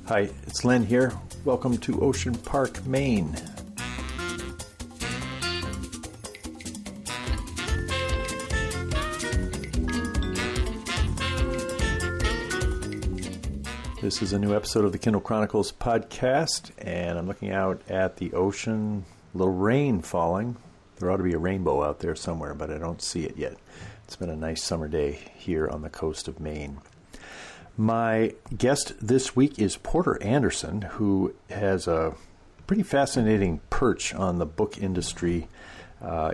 Hi, it's Len here. Welcome to Ocean Park, Maine. This is a new episode of the Kindle Chronicles podcast, and I'm looking out at the ocean, a little rain falling. There ought to be a rainbow out there somewhere, but I don't see it yet. It's been a nice summer day here on the coast of Maine. My guest this week is Porter Anderson, who has a pretty fascinating perch on the book industry.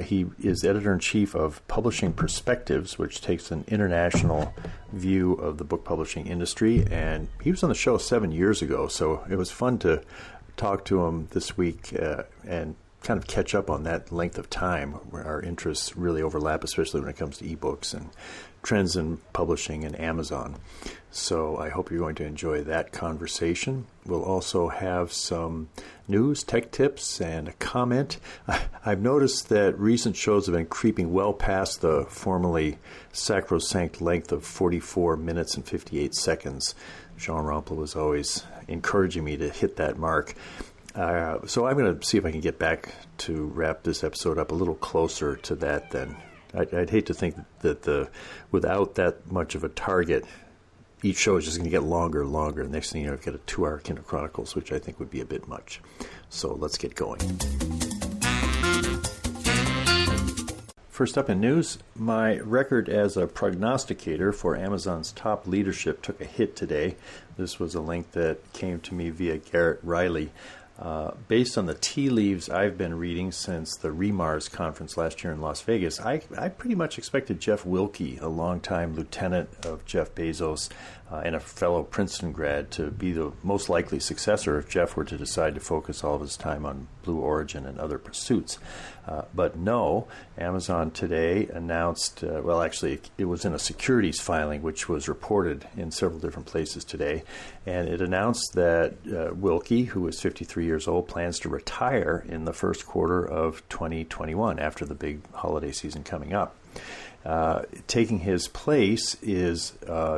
He is editor-in-chief of Publishing Perspectives, which takes an international view of the book publishing industry. And he was on the show 7 years ago, so it was fun to talk to him this week and kind of catch up on that length of time where our interests really overlap, especially when it comes to ebooks and trends in publishing and Amazon. So I hope you're going to enjoy that conversation. We'll also have some news, tech tips, and a comment. I've noticed that recent shows have been creeping well past the formerly sacrosanct length of 44 minutes and 58 seconds. Jean Rampla was always encouraging me to hit that mark. So I'm going to see if I can get back to wrap this episode up a little closer to that then. I'd hate to think that without that much of a target, each show is just going to get longer and longer. The next thing you know, I've got a 2-hour Kindle Chronicles, which I think would be a bit much. So let's get going. First up in news, my record as a prognosticator for Amazon's top leadership took a hit today. This was a link that came to me via Garrett Riley. Based on the tea leaves I've been reading since the REMARS conference last year in Las Vegas, I pretty much expected Jeff Wilke, a longtime lieutenant of Jeff Bezos and a fellow Princeton grad, to be the most likely successor if Jeff were to decide to focus all of his time on Blue Origin and other pursuits. But no, Amazon today announced, it was in a securities filing which was reported in several different places today, and it announced that Wilke, who is 53 years old, plans to retire in the first quarter of 2021 after the big holiday season coming up. Taking his place is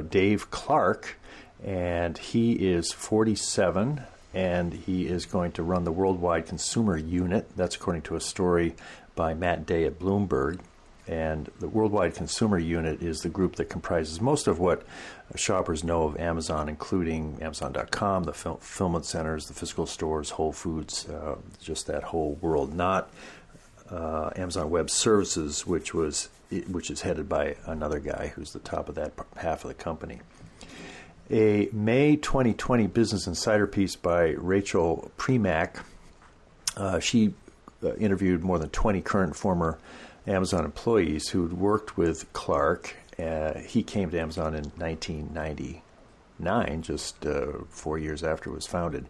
Dave Clark, and he is 47, and he is going to run the Worldwide Consumer Unit. That's according to a story by Matt Day at Bloomberg. And the Worldwide Consumer Unit is the group that comprises most of what shoppers know of Amazon, including Amazon.com, the fulfillment centers, the physical stores, Whole Foods, just that whole world. Not Amazon Web Services, which is headed by another guy who's the top of that half of the company. A May 2020 Business Insider piece by Rachel Premack. She interviewed more than 20 current and former Amazon employees who'd worked with Clark. He came to Amazon in 1999, just 4 years after it was founded.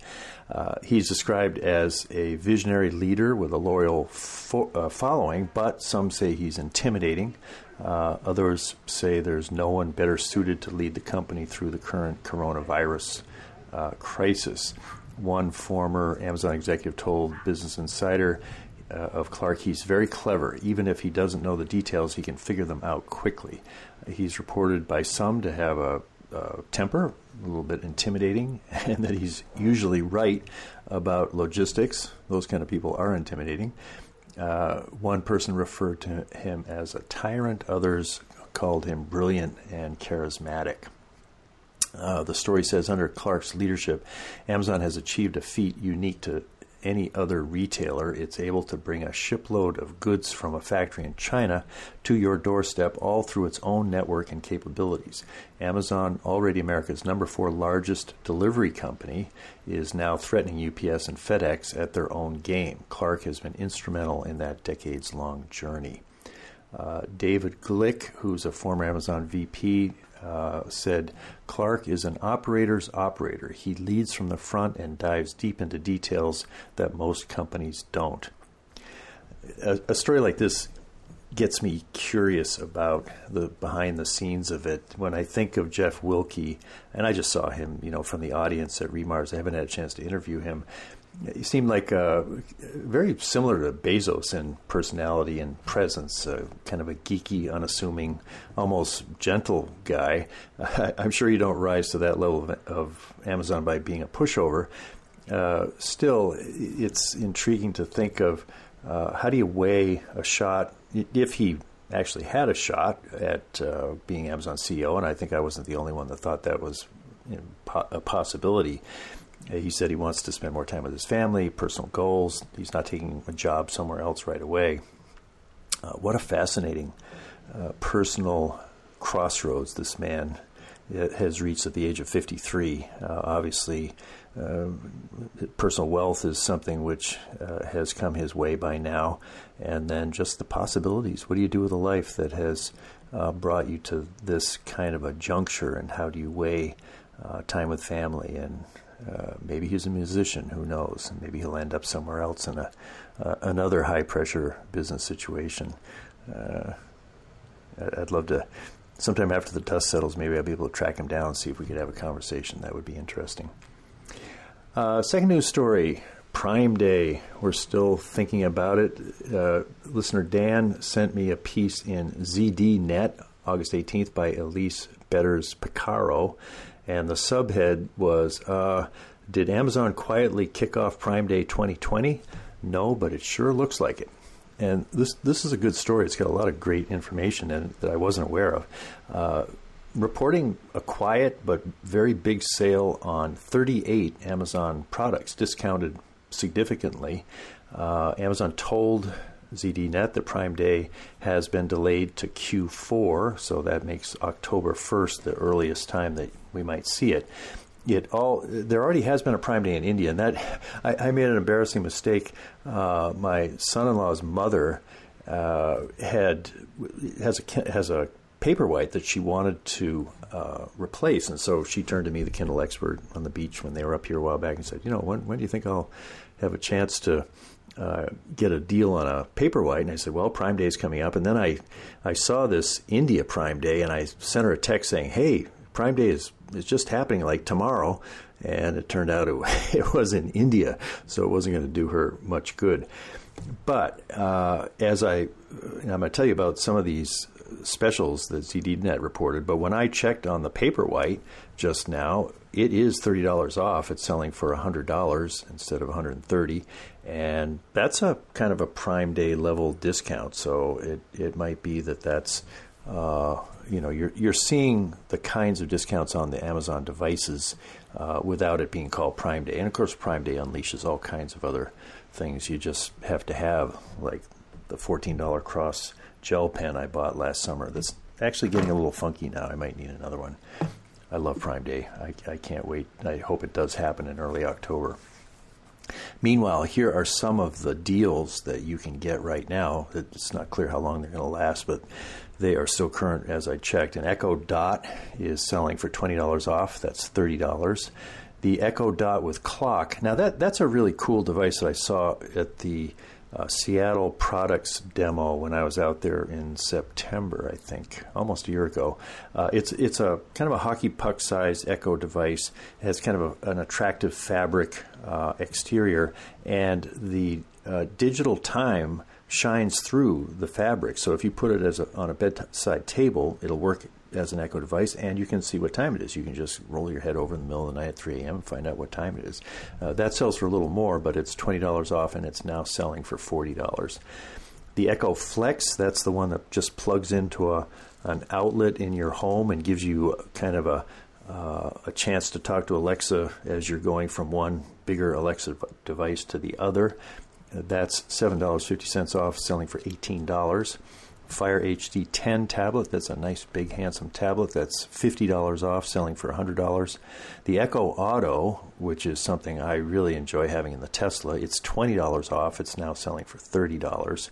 He's described as a visionary leader with a loyal following, but some say he's intimidating. Others say there's no one better suited to lead the company through the current coronavirus crisis. One former Amazon executive told Business Insider of Clark, he's very clever. Even if he doesn't know the details, he can figure them out quickly. He's reported by some to have a temper, a little bit intimidating, and that he's usually right about logistics. Those kind of people are intimidating. One person referred to him as a tyrant. Others called him brilliant and charismatic. The story says, under Clark's leadership, Amazon has achieved a feat unique to any other retailer. It's able to bring a shipload of goods from a factory in China to your doorstep, all through its own network and capabilities. Amazon, already America's number 4 largest delivery company, is now threatening UPS and FedEx at their own game. Clark has been instrumental in that decades-long journey. David Glick, who's a former Amazon VP, said, Clark is an operator's operator. He leads from the front and dives deep into details that most companies don't. A story like this gets me curious about the behind the scenes of it. When I think of Jeff Wilke, and I just saw him, from the audience at REMARS, I haven't had a chance to interview him. he seemed like very similar to Bezos in personality and presence, kind of a geeky, unassuming, almost gentle guy. I'm sure you don't rise to that level of Amazon by being a pushover. Still, it's intriguing to think of how do you weigh a shot, if he actually had a shot at being Amazon CEO, and I think I wasn't the only one that thought that was a possibility. He said he wants to spend more time with his family, personal goals. He's not taking a job somewhere else right away. What a fascinating personal crossroads this man has reached at the age of 53. Obviously, personal wealth is something which has come his way by now. And then just the possibilities. What do you do with a life that has brought you to this kind of a juncture? And how do you weigh time with family? And maybe he's a musician, who knows? And maybe he'll end up somewhere else in another high-pressure business situation. I'd love to, sometime after the dust settles, maybe I'll be able to track him down and see if we could have a conversation. That would be interesting. Second news story, Prime Day. We're still thinking about it. Listener Dan sent me a piece in ZDNet, August 18th, by Elise Betters-Picaro. And the subhead was, did Amazon quietly kick off Prime Day 2020? No, but it sure looks like it. And this is a good story. It's got a lot of great information in it that I wasn't aware of. Reporting a quiet but very big sale on 38 Amazon products, discounted significantly. Amazon told ZDNet that Prime Day has been delayed to Q4, so that makes October 1st the earliest time that we might see it. There already has been a Prime Day in India, and that I made an embarrassing mistake. My son-in-law's mother has a Paperwhite that she wanted to replace, and so she turned to me, the Kindle expert, on the beach when they were up here a while back, and said, when do you think I'll have a chance to get a deal on a Paperwhite? And I said, well, Prime Day is coming up. And then I saw this India Prime Day, and I sent her a text saying, hey, Prime Day is just happening like tomorrow. And it turned out it was in India, so it wasn't going to do her much good. But I'm going to tell you about some of these specials that ZDNet reported, but when I checked on the Paperwhite just now, it is $30 off. It's selling for $100 instead of $130, and that's a kind of a Prime Day level discount. So it might be that's you're seeing the kinds of discounts on the Amazon devices without it being called Prime Day. And of course, Prime Day unleashes all kinds of other things you just have to have, like the $14 Cross gel pen I bought last summer. That's actually getting a little funky now. I might need another one. I love Prime Day. I can't wait. I hope it does happen in early October. Meanwhile, here are some of the deals that you can get right now. It's not clear how long they're going to last, but they are still current as I checked. An Echo Dot is selling for $20 off. That's $30. The Echo Dot with clock. Now, that's a really cool device that I saw at the Seattle products demo when I was out there in September, I think, almost a year ago. It's a kind of a hockey puck size Echo device. It has kind of an attractive fabric exterior, and the digital time shines through the fabric. So if you put it on a bedside table, it'll work as an Echo device, and you can see what time it is. You can just roll your head over in the middle of the night at 3 a.m. and find out what time it is. That sells for a little more, but it's $20 off, and it's now selling for $40. The Echo Flex, that's the one that just plugs into an outlet in your home and gives you kind of a chance to talk to Alexa as you're going from one bigger Alexa device to the other. That's $7.50 off, selling for $18. Fire HD 10 tablet, that's a nice big handsome tablet, that's $50 off, selling for $100. The Echo Auto, which is something I really enjoy having in the Tesla, it's $20 off, it's now selling for $30.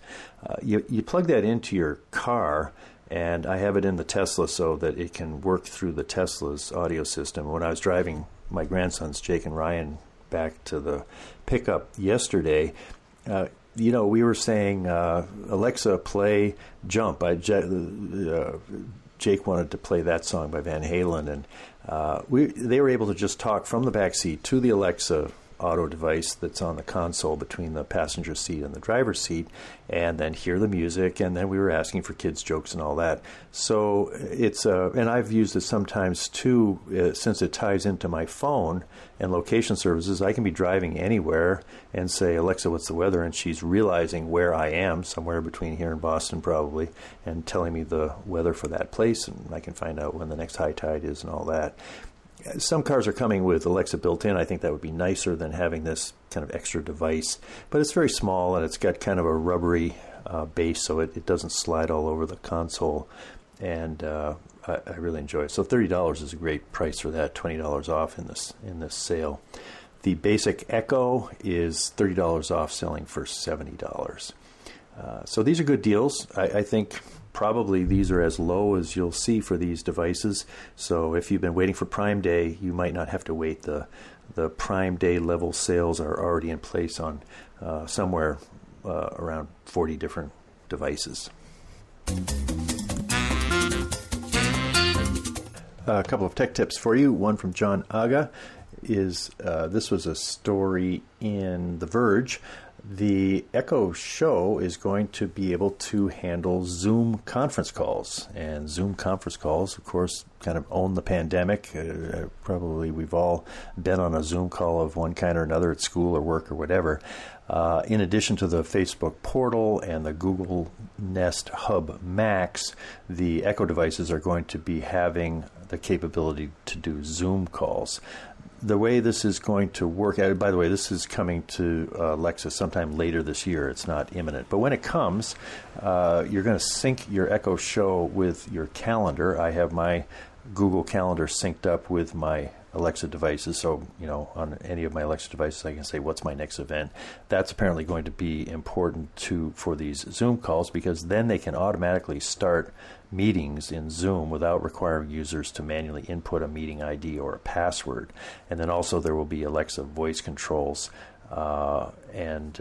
You plug that into your car, and I have it in the Tesla so that it can work through the Tesla's audio system. When I was driving my grandsons, Jake and Ryan, back to the pickup yesterday, we were saying, Alexa, play Jump. Jake wanted to play that song by Van Halen, and they were able to just talk from the back seat to the Alexa auto device that's on the console between the passenger seat and the driver's seat, and then hear the music, and then we were asking for kids' jokes and all that. So it's, and I've used it sometimes too, since it ties into my phone and location services. I can be driving anywhere and say, Alexa, what's the weather? And she's realizing where I am, somewhere between here and Boston probably, and telling me the weather for that place, and I can find out when the next high tide is and all that. Some cars are coming with Alexa built in. I think that would be nicer than having this kind of extra device. But it's very small, and it's got kind of a rubbery base, so it doesn't slide all over the console. And I really enjoy it. So $30 is a great price for that, $20 off in this sale. The basic Echo is $30 off, selling for $70. So these are good deals. I think probably these are as low as you'll see for these devices. So if you've been waiting for Prime Day, you might not have to wait. The Prime Day level sales are already in place on somewhere around 40 different devices. A couple of tech tips for you. One from John Aga is this was a story in The Verge. The Echo Show is going to be able to handle Zoom conference calls. And Zoom conference calls, of course, kind of own the pandemic. Probably we've all been on a Zoom call of one kind or another at school or work or whatever. In addition to the Facebook portal and the Google Nest Hub Max, the Echo devices are going to be having the capability to do Zoom calls. The way this is going to work, by the way, this is coming to Alexa sometime later this year. It's not imminent. But when it comes, you're going to sync your Echo Show with your calendar. I have my Google Calendar synced up with my Alexa devices. So, on any of my Alexa devices, I can say, what's my next event? That's apparently going to be important for these Zoom calls, because then they can automatically start meetings in Zoom without requiring users to manually input a meeting ID or a password. And then also there will be Alexa voice controls, and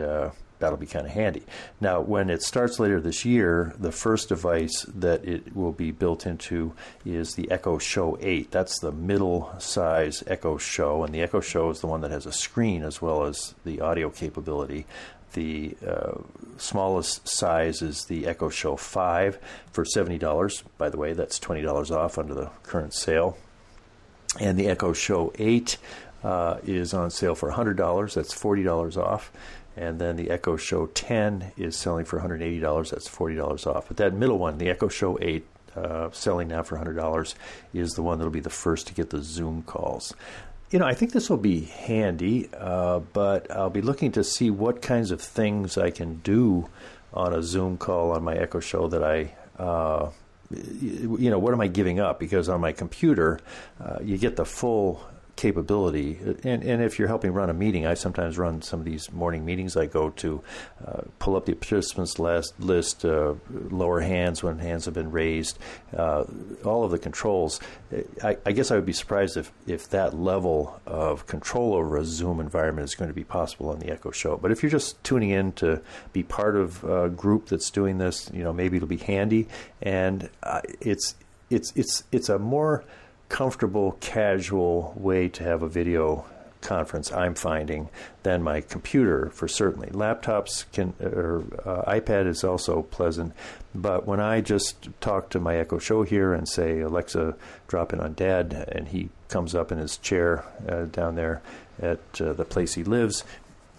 that'll be kind of handy. Now, when it starts later this year, the first device that it will be built into is the Echo Show 8. That's the middle size Echo Show, and the Echo Show is the one that has a screen as well as the audio capability. The smallest size is the Echo Show 5 for $70. By the way, that's $20 off under the current sale. And the Echo Show 8 is on sale for $100. That's $40 off. And then the Echo Show 10 is selling for $180. That's $40 off. But that middle one, the Echo Show 8, selling now for $100, is the one that will be the first to get the Zoom calls. I think this will be handy, but I'll be looking to see what kinds of things I can do on a Zoom call on my Echo Show that what am I giving up? Because on my computer, you get the full capability. And if you're helping run a meeting, I sometimes run some of these morning meetings I go to, pull up the participants list, lower hands when hands have been raised, all of the controls. I guess I would be surprised if that level of control over a Zoom environment is going to be possible on the Echo Show. But if you're just tuning in to be part of a group that's doing this, maybe it'll be handy. And it's a more comfortable, casual way to have a video conference, I'm finding, than my computer, for certainly. Laptops or iPad is also pleasant, but when I just talk to my Echo Show here and say, Alexa, drop in on Dad, and he comes up in his chair down there at the place he lives,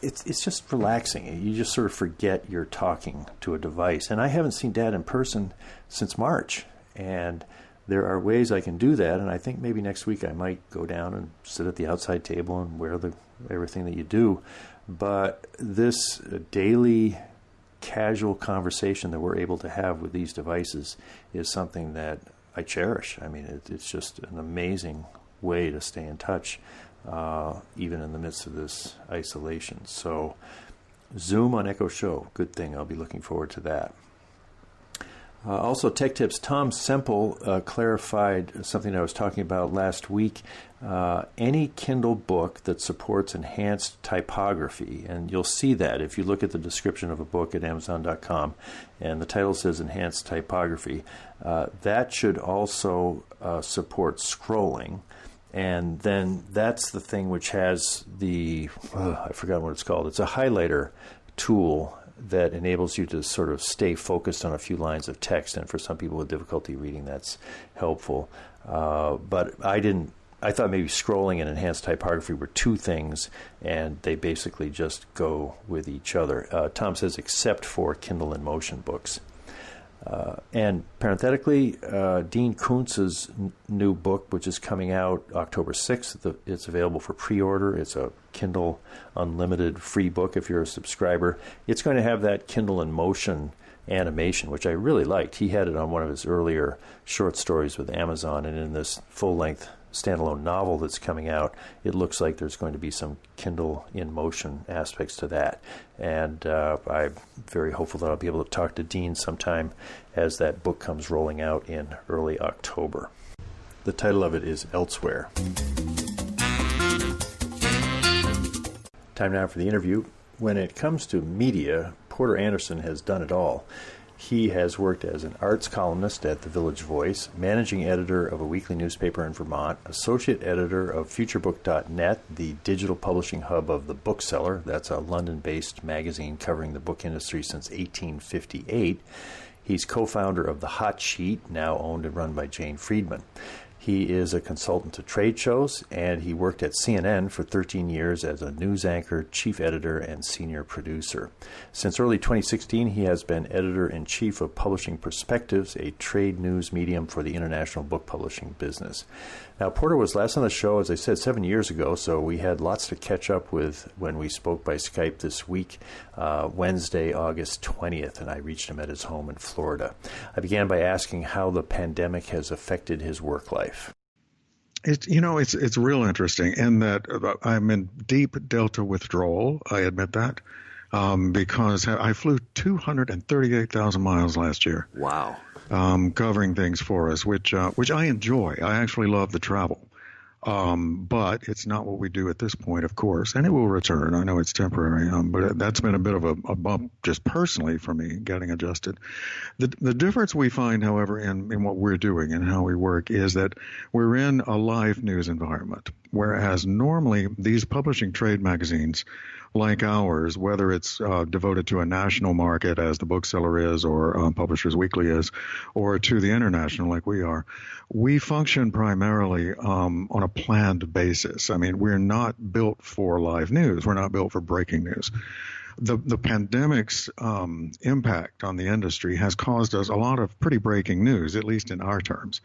it's just relaxing. You just sort of forget you're talking to a device. And I haven't seen Dad in person since March, and there are ways I can do that, and I think maybe next week I might go down and sit at the outside table and wear everything that you do. But this daily casual conversation that we're able to have with these devices is something that I cherish. I mean, it's just an amazing way to stay in touch, even in the midst of this isolation. So Zoom on Echo Show, good thing. I'll be looking forward to that. Also, Tech Tips, Tom Semple clarified something I was talking about last week. Any Kindle book that supports enhanced typography, and you'll see that if you look at the description of a book at Amazon.com, and the title says enhanced typography, that should also support scrolling. And then that's the thing which has the, I forgot what it's called. It's a highlighter tool that enables you to sort of stay focused on a few lines of text. And for some people with difficulty reading, that's helpful. But I thought maybe scrolling and enhanced typography were two things, and they basically just go with each other. Tom says, except for Kindle in Motion books. And parenthetically, Dean Koontz's new book, which is coming out October 6th, it's available for pre-order. It's a Kindle Unlimited free book if you're a subscriber. It's going to have that Kindle in Motion animation, which I really liked. He had it on one of his earlier short stories with Amazon, and in this full-length standalone novel that's coming out, it looks like there's going to be some Kindle in Motion aspects to that. And I'm very hopeful that I'll be able to talk to Dean sometime as that book comes rolling out in early October. The title of it is Elsewhere. Time now for the interview. When it comes to media, Porter Anderson has done it all. He has worked as an arts columnist at The Village Voice, managing editor of a weekly newspaper in Vermont, associate editor of FutureBook.net, the digital publishing hub of The Bookseller. That's a London-based magazine covering the book industry since 1858. He's co-founder of The Hot Sheet, now owned and run by Jane Friedman. He is a consultant to trade shows, and he worked at CNN for 13 years as a news anchor, chief editor, and senior producer. Since early 2016, he has been editor-in-chief of Publishing Perspectives, a trade news medium for the international book publishing business. Now, Porter was last on the show, as I said, 7 years ago, so we had lots to catch up with when we spoke by Skype this week, Wednesday, August 20th, and I reached him at his home in Florida. I began by asking how the pandemic has affected his work life. It's real interesting in that I'm in deep Delta withdrawal. I admit that because I flew 238,000 miles last year. Wow. Covering things for us, which I enjoy. I actually love the travel. But it's not what we do at this point, of course, and it will return. I know it's temporary, but that's been a bit of a bump just personally for me, getting adjusted. The difference we find, however, in what we're doing and how we work is that we're in a live news environment, whereas normally these publishing trade magazines like ours, whether it's devoted to a national market as the Bookseller is or Publishers Weekly is, or to the international like we are, we function primarily on a planned basis. I mean, we're not built for live news. We're not built for breaking news. The pandemic's impact on the industry has caused us a lot of pretty breaking news, at least in our terms.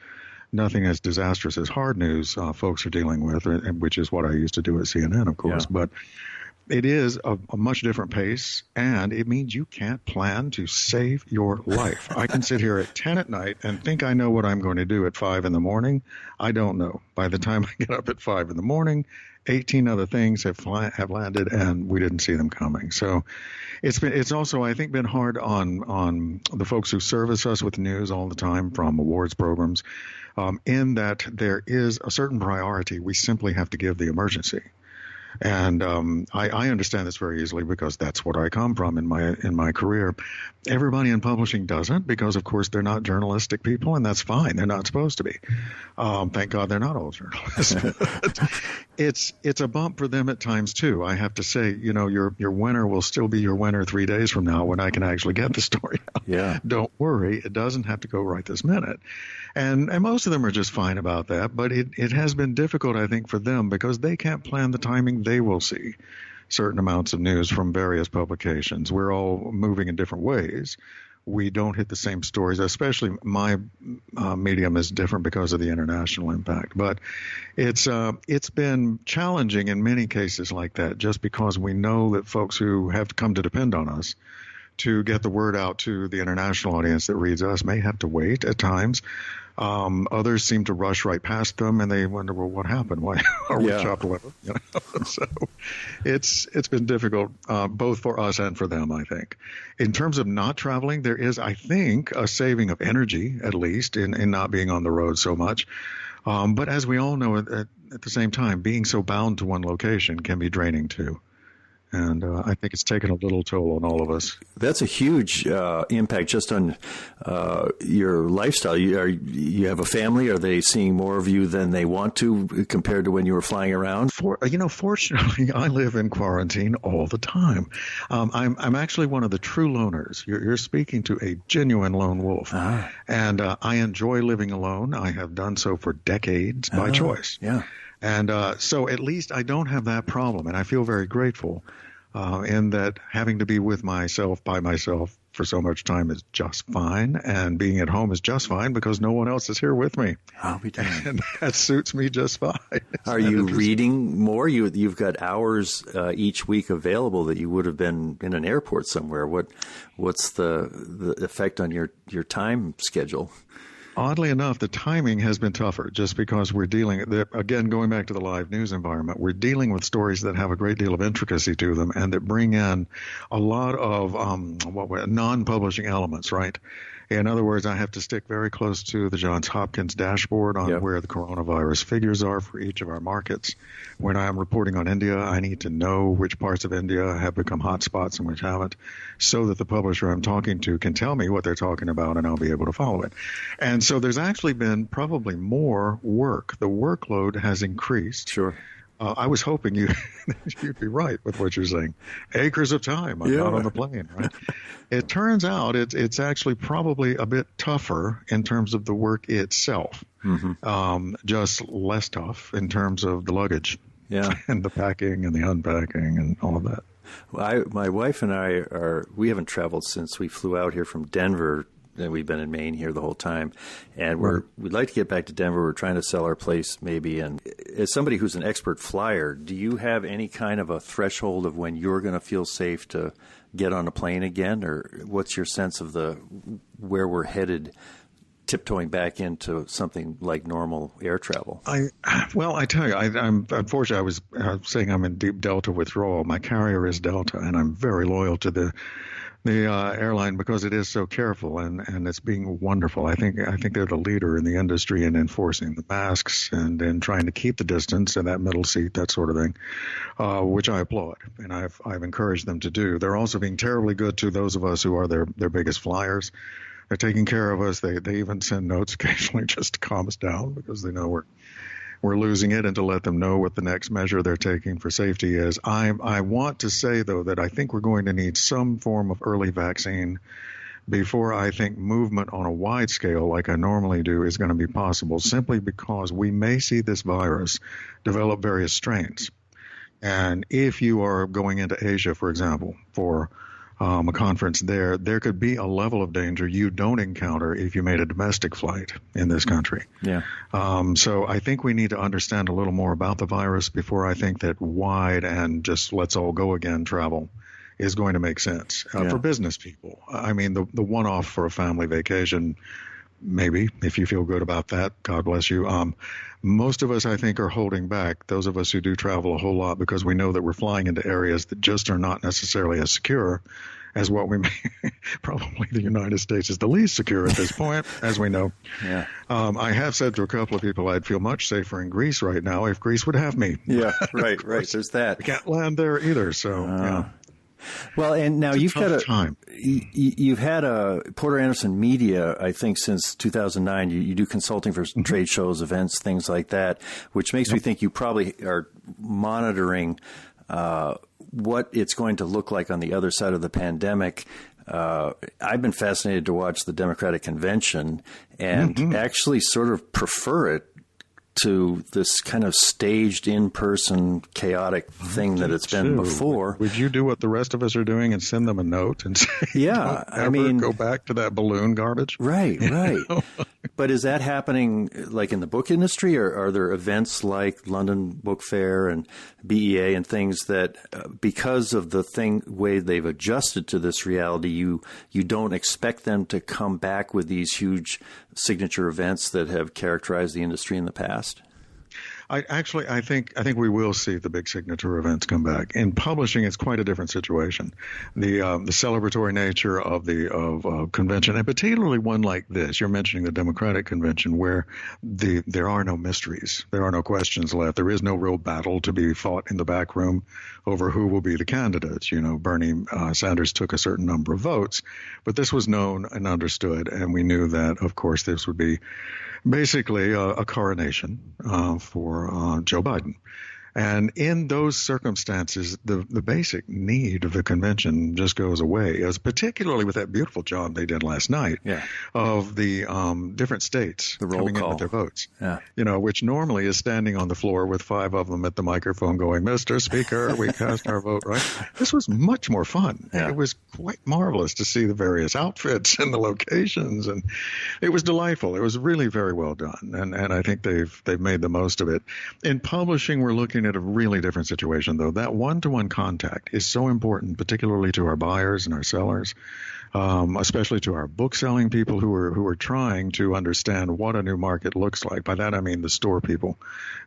Nothing as disastrous as hard news folks are dealing with, which is what I used to do at CNN, of course. Yeah. But it is a much different pace, and it means you can't plan to save your life. I can sit here at 10 at night and think I know what I'm going to do at 5 in the morning. I don't know. By the time I get up at 5 in the morning, 18 other things have landed, and we didn't see them coming. So it's also, I think, been hard on the folks who service us with news all the time from awards programs, in that there is a certain priority we simply have to give the emergency. And I understand this very easily because that's what I come from in my career. Everybody in publishing doesn't, because of course they're not journalistic people, and that's fine. They're not supposed to be. Thank God they're not all journalists. It's a bump for them at times too. I have to say, your winner will still be your winner 3 days from now when I can actually get the story out. Yeah. Don't worry, it doesn't have to go right this minute. And most of them are just fine about that, but it has been difficult, I think, for them because they can't plan the timing they will see certain amounts of news from various publications. We're all moving in different ways. We don't hit the same stories, especially my medium is different because of the international impact. But it's been challenging in many cases like that, just because we know that folks who have come to depend on us to get the word out to the international audience that reads us may have to wait at times. Others seem to rush right past them, and they wonder, well, what happened? Why are we chopped liver? So it's been difficult, both for us and for them, I think. In terms of not traveling, there is, I think, a saving of energy, at least, in not being on the road so much. But as we all know, at the same time, being so bound to one location can be draining too. And I think it's taken a little toll on all of us. That's a huge impact just on your lifestyle. You have a family. Are they seeing more of you than they want to compared to when you were flying around? Fortunately, I live in quarantine all the time. I'm actually one of the true loners. You're speaking to a genuine lone wolf. And I enjoy living alone. I have done so for decades by choice. Yeah. And so at least I don't have that problem, and I feel very grateful in that having to be with myself by myself for so much time is just fine, and being at home is just fine because no one else is here with me. I'll be damned. And that suits me just fine. Are you reading more? You've got hours each week available that you would have been in an airport somewhere. What's the effect on your time schedule? Oddly enough, the timing has been tougher just because we're again, going back to the live news environment, we're dealing with stories that have a great deal of intricacy to them and that bring in a lot of non-publishing elements, right? In other words, I have to stick very close to the Johns Hopkins dashboard on where the coronavirus figures are for each of our markets. When I'm reporting on India, I need to know which parts of India have become hotspots and which haven't, so that the publisher I'm talking to can tell me what they're talking about and I'll be able to follow it. And so there's actually been probably more work. The workload has increased. Sure. I was hoping you'd be right with what you're saying. Acres of time. I'm not on the plane, right? It turns out it's actually probably a bit tougher in terms of the work itself, just less tough in terms of the luggage and the packing and the unpacking and all of that. Well, my wife and we haven't traveled since we flew out here from Denver. And we've been in Maine here the whole time, and we'd like to get back to Denver. We're trying to sell our place maybe. And as somebody who's an expert flyer, do you have any kind of a threshold of when you're going to feel safe to get on a plane again, or what's your sense of where we're headed, tiptoeing back into something like normal air travel? I tell you, I'm unfortunately, I was saying I'm in deep Delta withdrawal. My carrier is Delta, and I'm very loyal to the airline because it is so careful and it's being wonderful. I think they're the leader in the industry in enforcing the masks and in trying to keep the distance in that middle seat, that sort of thing, which I applaud and I've encouraged them to do. They're also being terribly good to those of us who are their biggest flyers. They're taking care of us. They even send notes occasionally just to calm us down because they know we're losing it, and to let them know what the next measure they're taking for safety is. I want to say, though, that I think we're going to need some form of early vaccine before I think movement on a wide scale, like I normally do, is going to be possible, simply because we may see this virus develop various strains. And if you are going into Asia, for example, for a conference there could be a level of danger you don't encounter if you made a domestic flight in this country. Yeah. So I think we need to understand a little more about the virus before I think that wide and just let's all go again travel is going to make sense for business people. I mean, the one-off for a family vacation, maybe, if you feel good about that, God bless you. Most of us, I think, are holding back, those of us who do travel a whole lot, because we know that we're flying into areas that just are not necessarily as secure as what we may, probably the United States is the least secure at this point, as we know. Yeah. I have said to a couple of people I'd feel much safer in Greece right now if Greece would have me. Yeah, right. There's that. We can't land there either, so, yeah. Well, and now you've had you've had a Porter Anderson Media, I think, since 2009. You do consulting for trade shows, events, things like that, which makes me think you probably are monitoring what it's going to look like on the other side of the pandemic. I've been fascinated to watch the Democratic Convention and actually sort of prefer it to this kind of staged, in-person, chaotic thing that it's been before. Would you do what the rest of us are doing and send them a note and say, go back to that balloon garbage? Right. But is that happening like in the book industry, or are there events like London Book Fair and BEA and things that, because of the way they've adjusted to this reality, you don't expect them to come back with these huge signature events that have characterized the industry in the past? I think we will see the big signature events come back. In publishing, it's quite a different situation. The celebratory nature of the convention, and particularly one like this. You're mentioning the Democratic convention, where there are no mysteries, there are no questions left. There is no real battle to be fought in the back room over who will be the candidates. Bernie Sanders took a certain number of votes, but this was known and understood, and we knew that, of course, this would be basically a coronation for Joe Biden. And in those circumstances, the basic need of the convention just goes away, as particularly with that beautiful job they did last night of the different states coming in with their votes. Which normally is standing on the floor with 5 of them at the microphone going, "Mr. Speaker, we cast our vote," right? This was much more fun. It was quite marvelous to see the various outfits and the locations, and it was delightful. It was really very well done, and I think they've made the most of it. In publishing, we're looking at a really different situation, though. That one-to-one contact is so important, particularly to our buyers and our sellers, especially to our book-selling people who are trying to understand what a new market looks like. By that, I mean the store people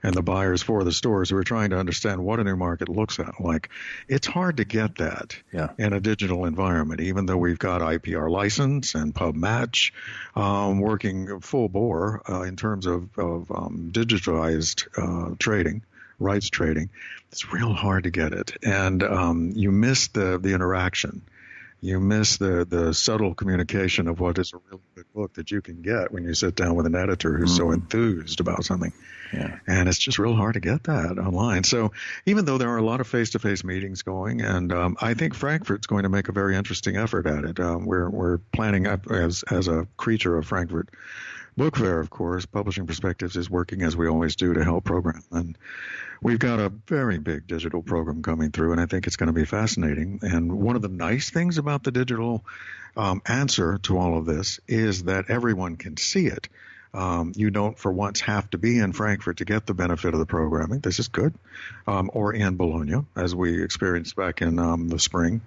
and the buyers for the stores who are trying to understand what a new market looks like. It's hard to get that in a digital environment, even though we've got IPR license and PubMatch working full bore in terms of digitalized trading. Rights trading. It's real hard to get it, and you miss the interaction. You miss the subtle communication of what is a really good book that you can get when you sit down with an editor who's so enthused about something. And it's just real hard to get that online. So even though there are a lot of face-to-face meetings going, and I think Frankfurt's going to make a very interesting effort at it. We're planning, as a creature of Frankfurt Book Fair, of course, Publishing Perspectives is working as we always do to help program. And we've got a very big digital program coming through, and I think it's going to be fascinating. And one of the nice things about the digital answer to all of this is that everyone can see it. You don't, for once, have to be in Frankfurt to get the benefit of the programming. This is good. Or in Bologna, as we experienced back in the spring.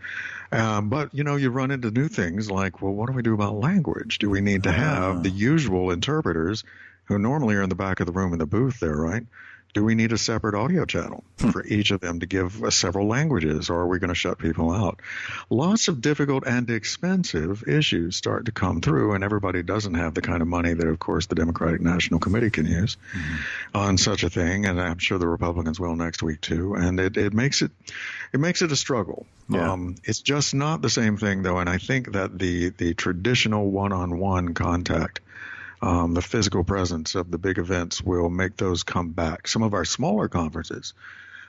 But, you run into new things like, well, what do we do about language? Do we need to have the usual interpreters who normally are in the back of the room in the booth there, right? Do we need a separate audio channel for each of them to give several languages, or are we going to shut people out? Lots of difficult and expensive issues start to come through, and everybody doesn't have the kind of money that, of course, the Democratic National Committee can use on such a thing, and I'm sure the Republicans will next week too. And it makes it a struggle. It's just not the same thing, though, and I think that the traditional one-on-one contact, the physical presence of the big events will make those come back. Some of our smaller conferences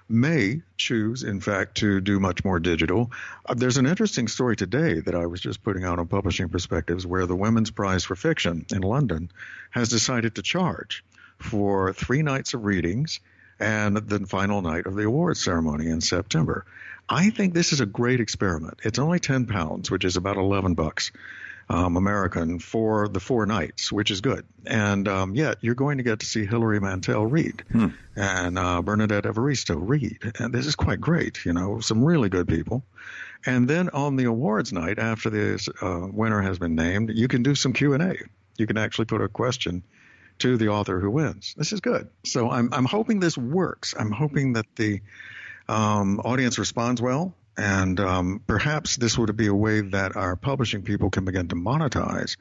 may choose, in fact, to do much more digital. There's an interesting story today that I was just putting out on Publishing Perspectives, where the Women's Prize for Fiction in London has decided to charge for 3 nights of readings and the final night of the awards ceremony in September. I think this is a great experiment. It's only £10, which is about $11. American for the 4 nights, which is good. And yet you're going to get to see Hilary Mantel read and Bernadette Evaristo read. And this is quite great, some really good people. And then on the awards night, after the winner has been named, you can do some Q&A. You can actually put a question to the author who wins. This is good. So I'm hoping this works. I'm hoping that the audience responds well. And perhaps this would be a way that our publishing people can begin to monetize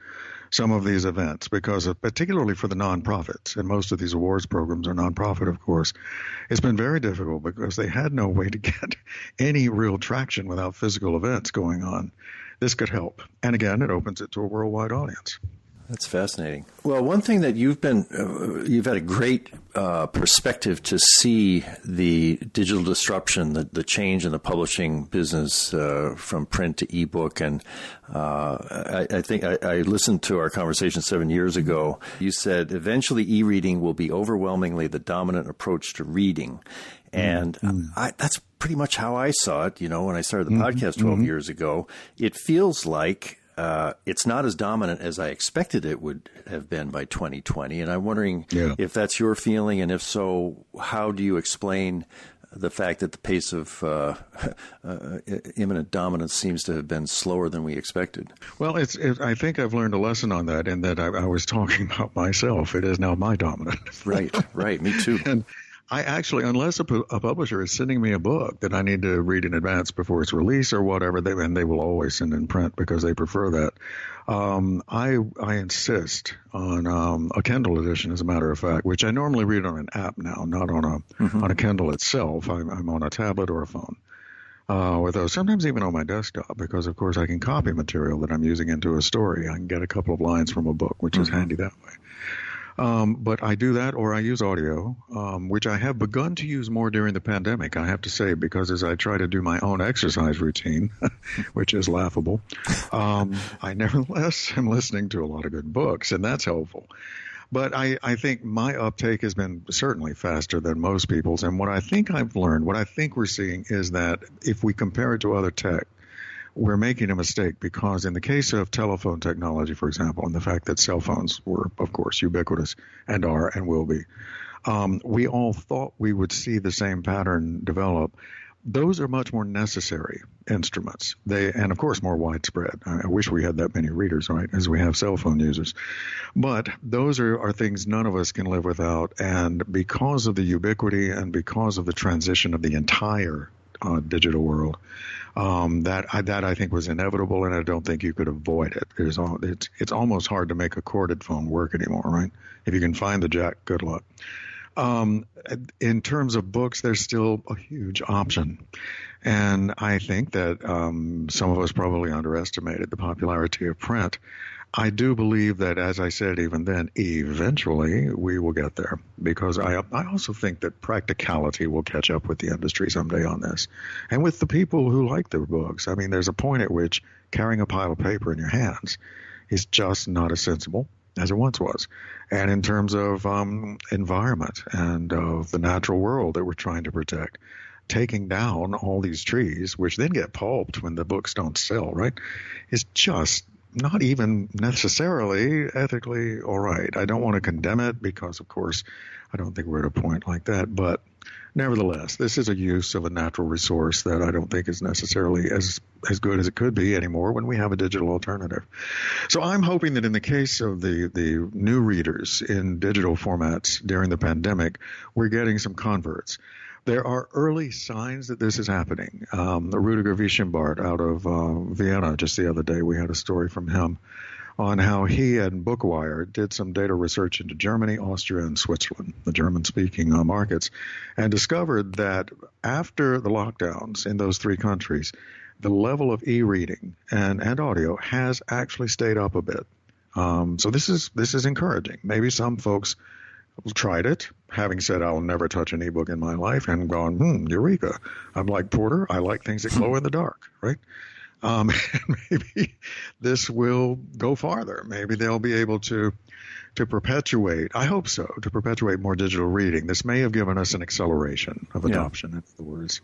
some of these events, because particularly for the nonprofits, and most of these awards programs are nonprofit, of course, it's been very difficult because they had no way to get any real traction without physical events going on. This could help. And again, it opens it to a worldwide audience. That's fascinating. Well, one thing that you've had a great perspective to see the digital disruption, the change in the publishing business from print to ebook. And I think I listened to our conversation 7 years ago. You said eventually e-reading will be overwhelmingly the dominant approach to reading. And that's pretty much how I saw it, when I started the podcast 12 years ago. It feels like it's not as dominant as I expected it would have been by 2020. And I'm wondering if that's your feeling, and if so, how do you explain the fact that the pace of imminent dominance seems to have been slower than we expected? Well, I think I've learned a lesson on that, in that I was talking about myself. It is now my dominant. Right, me too. And I actually, unless a publisher is sending me a book that I need to read in advance before its release or whatever, and they will always send in print because they prefer that. I insist on a Kindle edition, as a matter of fact, which I normally read on an app now, not on a Kindle itself. I'm on a tablet or a phone. With those, sometimes even on my desktop, because of course I can copy material that I'm using into a story. I can get a couple of lines from a book, which is handy that way. But I do that, or I use audio, which I have begun to use more during the pandemic, I have to say, because as I try to do my own exercise routine, which is laughable, I nevertheless am listening to a lot of good books, and that's helpful. But I think my uptake has been certainly faster than most people's. And what I think I've learned, what I think we're seeing is that if we compare it to other tech, we're making a mistake, because in the case of telephone technology, for example, and the fact that cell phones were, of course, ubiquitous and are and will be, we all thought we would see the same pattern develop. Those are much more necessary instruments. And of course, more widespread. I wish we had that many readers, right, as we have cell phone users. But those are things none of us can live without. And because of the ubiquity and because of the transition of the entire digital world, that I think was inevitable, and I don't think you could avoid it. It's almost hard to make a corded phone work anymore, right? If you can find the jack, good luck. In terms of books, there's still a huge option. And I think that some of us probably underestimated the popularity of print. I do believe that, as I said even then, eventually we will get there, because I also think that practicality will catch up with the industry someday on this, and with the people who like their books. I mean, there's a point at which carrying a pile of paper in your hands is just not as sensible as it once was. And in terms of environment and of the natural world that we're trying to protect, taking down all these trees, which then get pulped when the books don't sell, right, is just not even necessarily ethically all right. I don't want to condemn it, because, of course, I don't think we're at a point like that. But nevertheless, this is a use of a natural resource that I don't think is necessarily as good as it could be anymore when we have a digital alternative. So I'm hoping that in the case of the new readers in digital formats during the pandemic, we're getting some converts. There are early signs that this is happening. Rudiger Wischenbart out of Vienna, just the other day, we had a story from him on how he and Bookwire did some data research into Germany, Austria, and Switzerland, the German-speaking markets, and discovered that after the lockdowns in those three countries, the level of e-reading and audio has actually stayed up a bit. So this is encouraging. Maybe some folks tried it, having said I'll never touch an ebook in my life, and gone, eureka. I'm like Porter. I like things that glow in the dark, right? Maybe this will go farther. Maybe they'll be able to perpetuate, I hope so, to perpetuate more digital reading. This may have given us an acceleration of adoption, that's the words.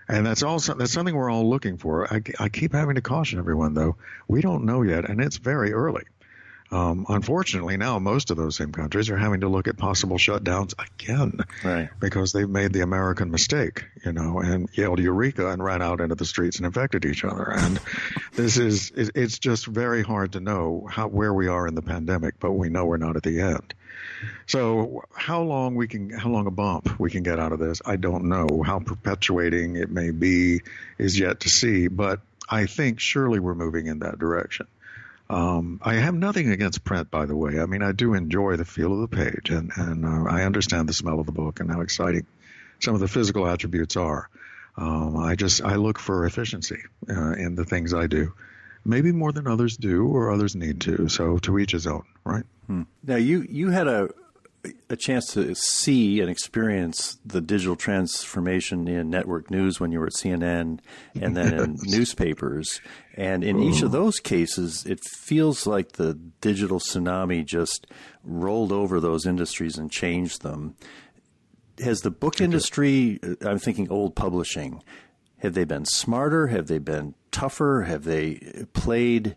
And that's something we're all looking for. I keep having to caution everyone, though. We don't know yet, and it's very early. Unfortunately, now most of those same countries are having to look at possible shutdowns again, right? Because they've made the American mistake, and yelled eureka and ran out into the streets and infected each other. And it's just very hard to know where we are in the pandemic, but we know we're not at the end. So how long a bump we can get out of this, I don't know. How perpetuating it may be is yet to see, but I think surely we're moving in that direction. I have nothing against print, by the way. I mean, I do enjoy the feel of the page, and I understand the smell of the book and how exciting some of the physical attributes are. I look for efficiency in the things I do, maybe more than others do or others need to. So to each his own, right? Now, you had a chance to see and experience the digital transformation in network news when you were at CNN and then in newspapers. And in each of those cases, it feels like the digital tsunami just rolled over those industries and changed them. Has the book industry, I'm thinking old publishing, have they been smarter? Have they been tougher? Have they played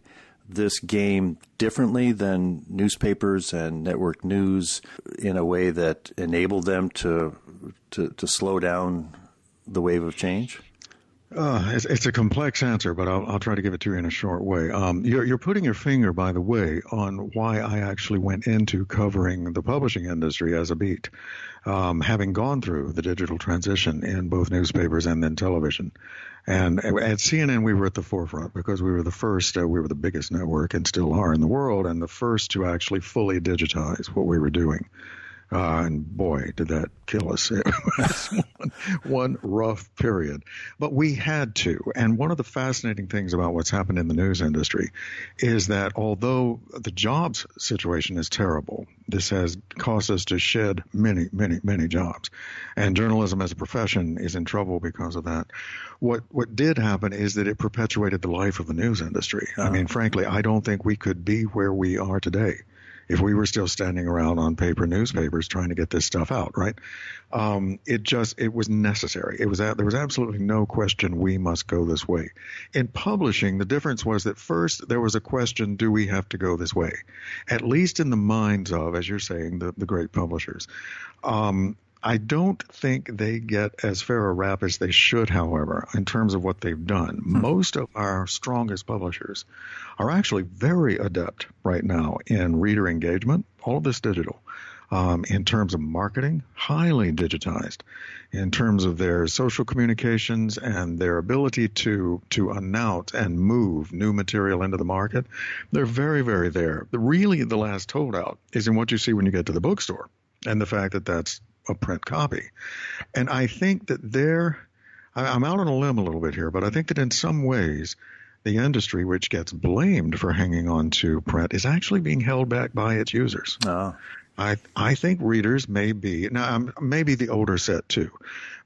this game differently than newspapers and network news in a way that enabled them to slow down the wave of change? It's a complex answer, but I'll try to give it to you in a short way. You're putting your finger, by the way, on why I actually went into covering the publishing industry as a beat, having gone through the digital transition in both newspapers and then television. And at CNN, we were at the forefront because we were the first, we were the biggest network and still are in the world, and the first to actually fully digitize what we were doing. And boy, did that kill us. It was one rough period. But we had to. And one of the fascinating things about what's happened in the news industry is that although the jobs situation is terrible, this has caused us to shed many, many, many jobs. And journalism as a profession is in trouble because of that. What did happen is that it perpetuated the life of the news industry. I mean, frankly, I don't think we could be where we are today if we were still standing around on paper newspapers trying to get this stuff out, right? It was necessary. There was absolutely no question we must go this way. In publishing, the difference was that first there was a question, do we have to go this way? At least in the minds of, as you're saying, the great publishers. I don't think they get as fair a rap as they should, however, in terms of what they've done. Most of our strongest publishers are actually very adept right now in reader engagement, all of this digital. In terms of marketing, highly digitized. In terms of their social communications and their ability to announce and move new material into the market, they're very, very there. Really, the last holdout is in what you see when you get to the bookstore and the fact that that's a print copy. And I think that I'm out on a limb a little bit here, but I think that in some ways the industry, which gets blamed for hanging on to print, is actually being held back by its users. I think readers maybe the older set too,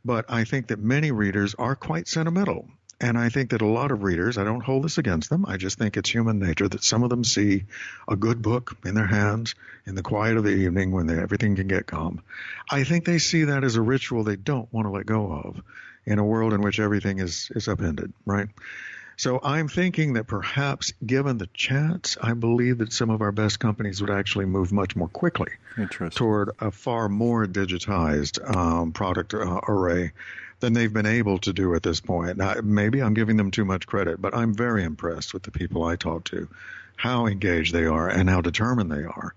but I think that many readers are quite sentimental. And I think that a lot of readers, I don't hold this against them, I just think it's human nature that some of them see a good book in their hands in the quiet of the evening when everything can get calm. I think they see that as a ritual they don't want to let go of in a world in which everything is upended, right? So I'm thinking that perhaps given the chance, I believe that some of our best companies would actually move much more quickly toward a far more digitized product array than they've been able to do at this point. Now, maybe I'm giving them too much credit, but I'm very impressed with the people I talk to, how engaged they are and how determined they are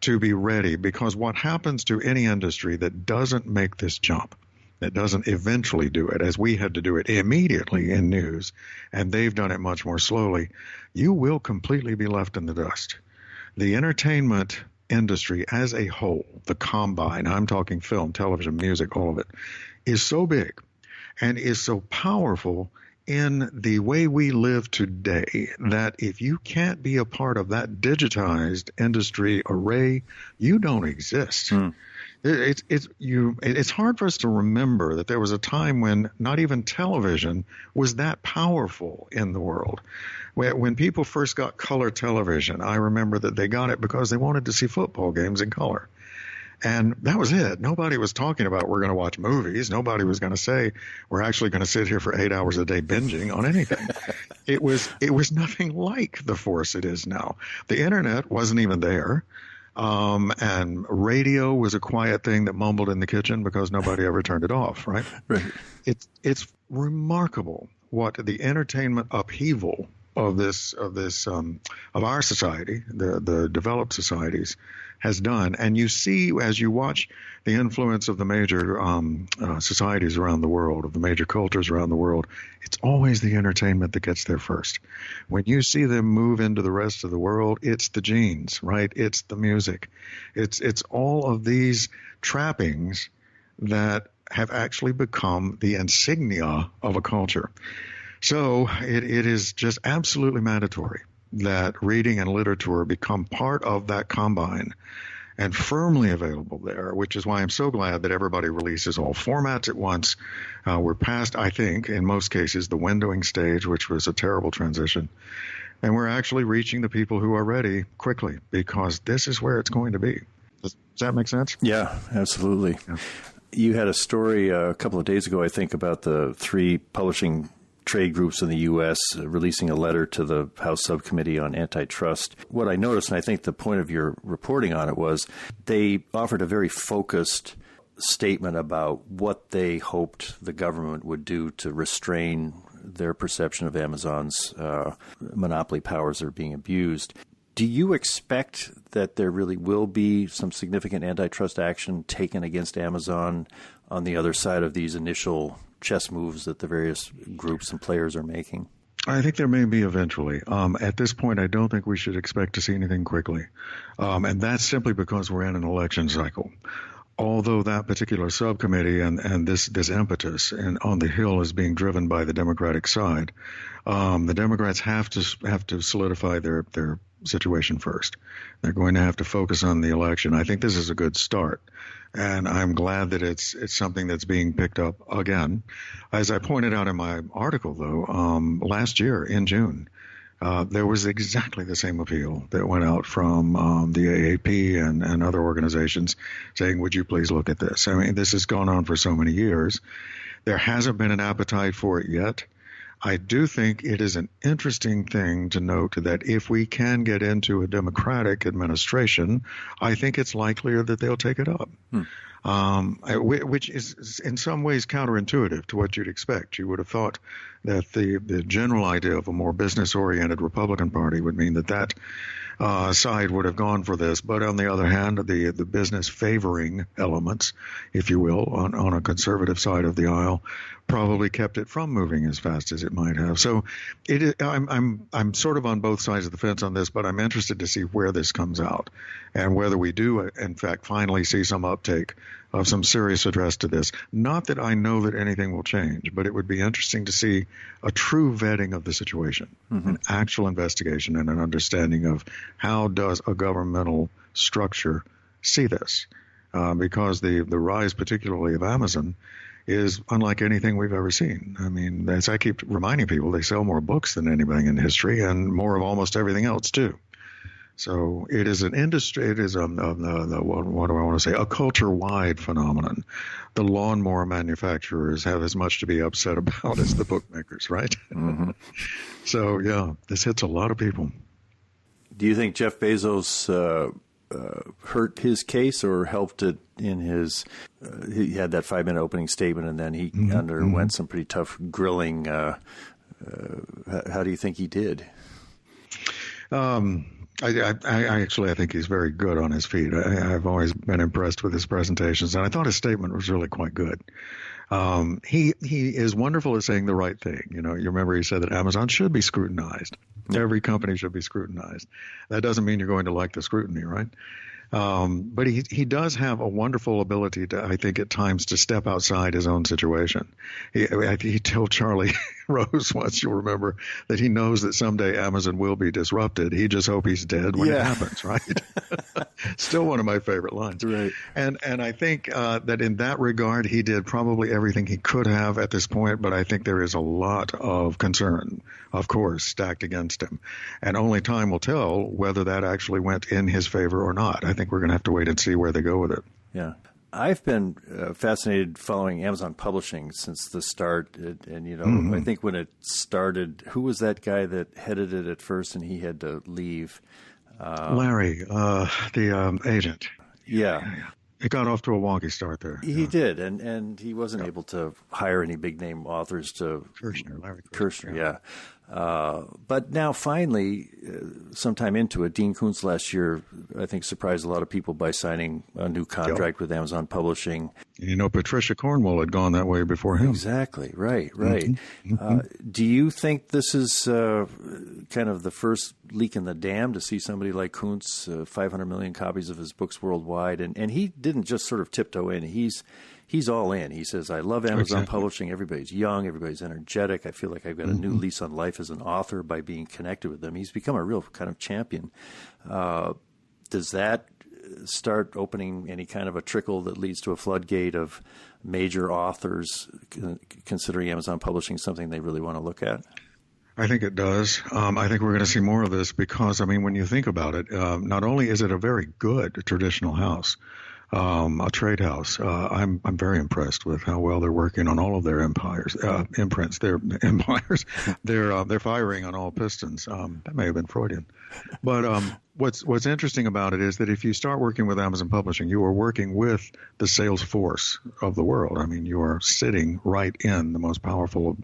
to be ready. Because what happens to any industry that doesn't make this jump, that doesn't eventually do it, as we had to do it immediately in news, and they've done it much more slowly, you will completely be left in the dust. The entertainment industry as a whole, the combine, I'm talking film, television, music, all of it, is so big and is so powerful in the way we live today that if you can't be a part of that digitized industry array, you don't exist. It's hard for us to remember that there was a time when not even television was that powerful in the world. When people first got color television, I remember that they got it because they wanted to see football games in color. And that was it. Nobody was talking about we're going to watch movies. Nobody was going to say we're actually going to sit here for 8 hours a day binging on anything. It was nothing like the force it is now. The internet wasn't even there. And radio was a quiet thing that mumbled in the kitchen because nobody ever turned it off, right? Right. It's remarkable what the entertainment upheaval of our society, the developed societies, has done. And you see, as you watch the influence of the major societies around the world, of the major cultures around the world, it's always the entertainment that gets there first. When you see them move into the rest of the world, it's the genes, right? It's the music. It's all of these trappings that have actually become the insignia of a culture. So it is just absolutely mandatory that reading and literature become part of that combine and firmly available there, which is why I'm so glad that everybody releases all formats at once. We're past, I think, in most cases, the windowing stage, which was a terrible transition. And we're actually reaching the people who are ready quickly because this is where it's going to be. Does that make sense? Yeah, absolutely. Yeah. You had a story a couple of days ago, I think, about the 3 publishing trade groups in the U.S. Releasing a letter to the House Subcommittee on Antitrust. What I noticed, and I think the point of your reporting on it, was they offered a very focused statement about what they hoped the government would do to restrain their perception of Amazon's monopoly powers are being abused. Do you expect that there really will be some significant antitrust action taken against Amazon on the other side of these initial chess moves that the various groups and players are making? I think there may be eventually. At this point, I don't think we should expect to see anything quickly. And that's simply because we're in an election cycle. Although that particular subcommittee and this impetus on the Hill is being driven by the Democratic side, the Democrats have to solidify their situation first. They're going to have to focus on the election. I think this is a good start, and I'm glad that it's something that's being picked up again. As I pointed out in my article, though, last year in June, there was exactly the same appeal that went out from the AAP and other organizations saying, would you please look at this? I mean, this has gone on for so many years. There hasn't been an appetite for it yet. I do think it is an interesting thing to note that if we can get into a Democratic administration, I think it's likelier that they'll take it up. Which is in some ways counterintuitive to what you'd expect. You would have thought that the general idea of a more business-oriented Republican Party would mean that side would have gone for this. But on the other hand, the business-favoring elements, if you will, on a conservative side of the aisle, probably kept it from moving as fast as it might have. So I'm sort of on both sides of the fence on this, but I'm interested to see where this comes out and whether we do, in fact, finally see some uptake of some serious address to this. Not that I know that anything will change, but it would be interesting to see a true vetting of the situation, an actual investigation and an understanding of how does a governmental structure see this, because the rise particularly of Amazon is unlike anything we've ever seen. I mean, as I keep reminding people, they sell more books than anything in history and more of almost everything else too. So it is an industry, it is what do I want to say, a culture-wide phenomenon. The lawnmower manufacturers have as much to be upset about as the bookmakers, right? So, yeah, this hits a lot of people. Do you think Jeff Bezos hurt his case or helped it in his he had that 5-minute opening statement and then he underwent some pretty tough grilling. How do you think he did? I think he's very good on his feet. I've always been impressed with his presentations, and I thought his statement was really quite good. He is wonderful at saying the right thing. You know, you remember he said that Amazon should be scrutinized. Every company should be scrutinized. That doesn't mean you're going to like the scrutiny, right? But he does have a wonderful ability to, I think, at times to step outside his own situation. He told Charlie Rose once, you'll remember, that he knows that someday Amazon will be disrupted. He just hope he's dead when it happens, right? Still one of my favorite lines. Right. And I think that in that regard, he did probably everything he could have at this point, but I think there is a lot of concern, of course, stacked against him. And only time will tell whether that actually went in his favor or not. I think we're going to have to wait and see where they go with it. Yeah. I've been fascinated following Amazon Publishing since the start. And you know, I think when it started, who was that guy that headed it at first and he had to leave? Larry, the agent. Yeah. It got off to a wonky start there. He did, and he wasn't able to hire any big-name authors to... Larry Kirshner, yeah. But now finally, sometime into it, Dean Koontz last year, I think, surprised a lot of people by signing a new contract with Amazon Publishing. You know, Patricia Cornwell had gone that way before him. Exactly, right. Do you think this is kind of the first leak in the dam to see somebody like Koontz, 500 million copies of his books worldwide, and he didn't just sort of tiptoe in. He's all in. He says, I love Amazon Publishing. Everybody's young. Everybody's energetic. I feel like I've got a new lease on life as an author by being connected with them. He's become a real kind of champion. Does that start opening any kind of a trickle that leads to a floodgate of major authors considering Amazon Publishing something they really want to look at? I think it does. I think we're going to see more of this because, I mean, when you think about it, not only is it a very good traditional house, a trade house. I'm very impressed with how well they're working on all of their imprints, their empires. They're firing on all pistons. That may have been Freudian, but what's interesting about it is that if you start working with Amazon Publishing, you are working with the sales force of the world. I mean, you are sitting right in the most powerful